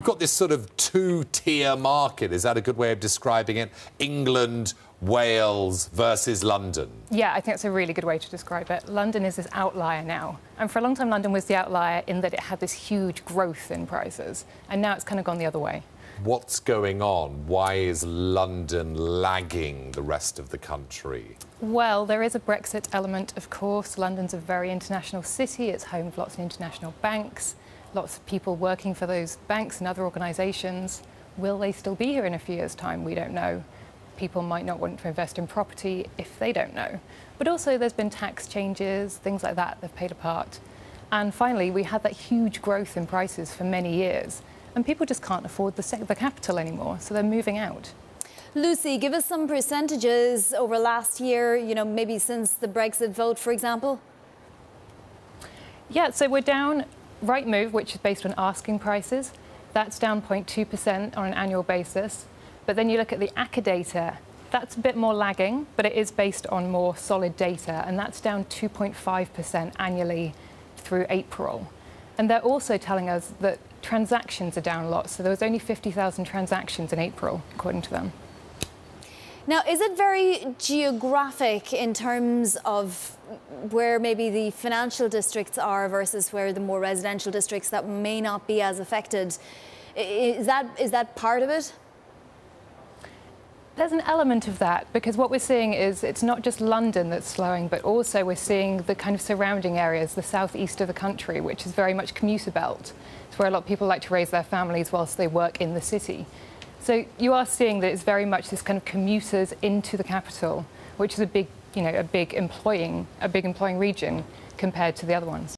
We've got this sort of two-tier market. Is that a good way of describing it? England, Wales versus London. Yeah, I think that's a really good way to describe it. London is this outlier now. And for a long time, London was the outlier in that it had this huge growth in prices. And now it's kind of gone the other way. What's going on? Why is London lagging the rest of the country? Well, there is a Brexit element, of course. London's a very international city. It's home of lots of international banks, lots of people working for those banks and other organisations. Will they still be here in a few years' time? We don't know. People might not want to invest in property if they don't know. But also there's been tax changes, things like that have played a part. And finally, we had that huge growth in prices for many years. And people just can't afford the capital anymore, so they're moving out. Lucy, give us some percentages over last year, maybe since the Brexit vote, for example. Yeah, so we're down. Rightmove, which is based on asking prices, that's down 0.2% on an annual basis. But then you look at the ACA data, that's a bit more lagging, but it is based on more solid data, and that's down 2.5% annually through April. And they're also telling us that transactions are down a lot. So there was only 50,000 transactions in April, according to them. Now, is it very geographic in terms of where maybe the financial districts are versus where the more residential districts that may not be as affected? Is that part of it? There's an element of that, because what we're seeing is it's not just London that's slowing, but also we're seeing the kind of surrounding areas, the southeast of the country, which is very much commuter belt. It's where a lot of people like to raise their families whilst they work in the city. So you are seeing that it's very much this kind of commuters into the capital, which is a big employing region compared to the other ones.